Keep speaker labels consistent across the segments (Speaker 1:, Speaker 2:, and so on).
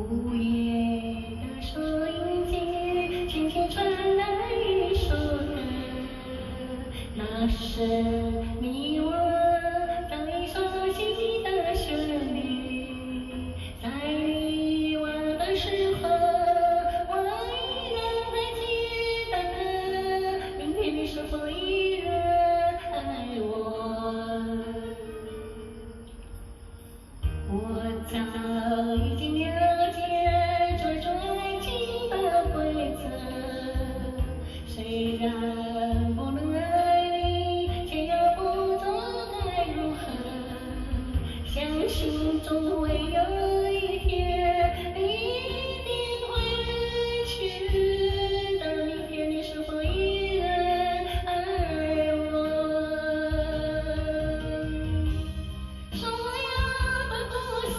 Speaker 1: 午夜的收音机轻轻传来一首歌，那是你我早已熟悉的旋律。在你我的时候，我依然还记得，明天你是否依然爱我？我早已经了解这种爱情的规则，虽然不能爱你，却又不知该如何。相信总会有一天，你一定会离去的。明天你是否依然爱我？所有的故事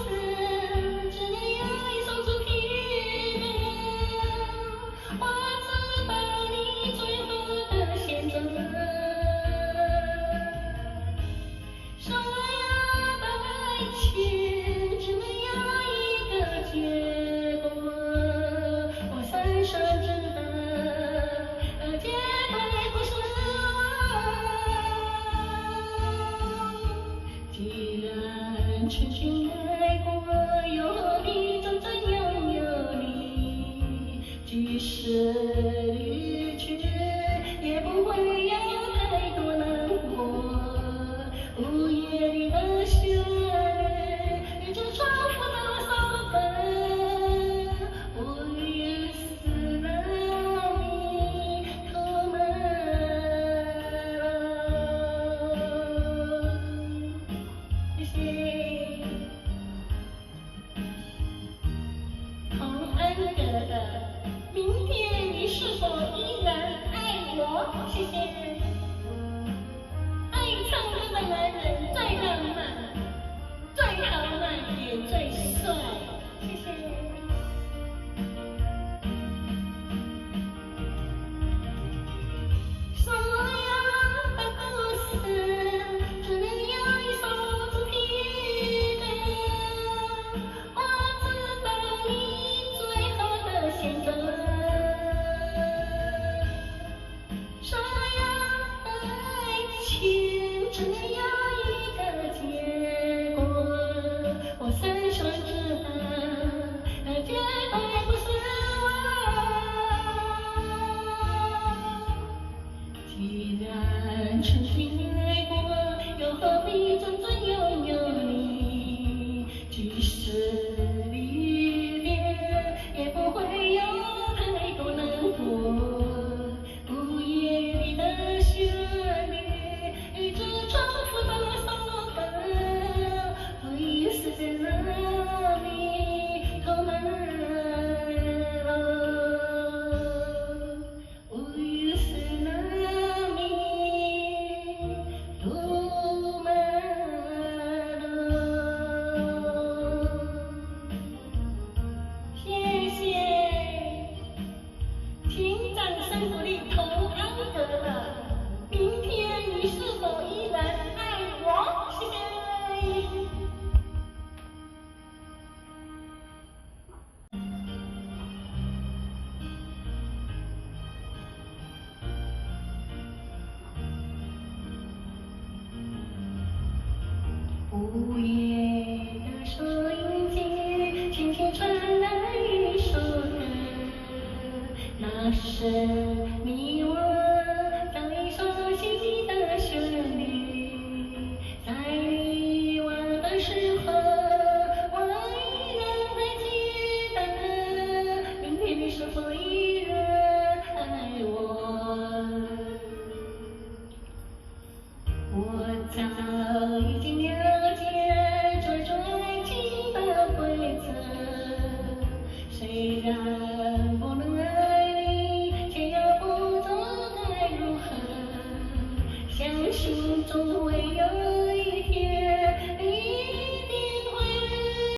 Speaker 1: 只能有一首主题歌，我知道你最后的选择。所有的爱情只能有一个结果，我深深知道，绝对不是我。既然痴心爱过，又何必真正拥有你？即使离去，也不会有太多难过。午夜里的旋律，一直重复着首歌。我也是让你透满了。谢谢。洪恩格的《明天你是否依然爱我》，谢谢。爱唱歌的男人最浪漫，最豪迈也最帅，谢谢。所有的故事只能有一首主题歌，我知道你最后的选择。所有的爱情只能有一个结果，我深深知道，绝对不是我。既然痴心爱过，又何必真正拥有你？即使离别，也不会有太多难过。午夜里的旋律，一直重复着首歌。我已是让你透满了，我已是让你透满了。谢谢，请掌声鼓励洪安格的《明天你是否依然爱我》，谢谢。午夜的收音机轻轻传来一首歌，那是你我早已熟悉的旋律。在你我的时候，我依然还记得，明天你是否依然爱我？我早已经了解这种爱情的规则，虽然不能爱你，却又不知该如何。相信总会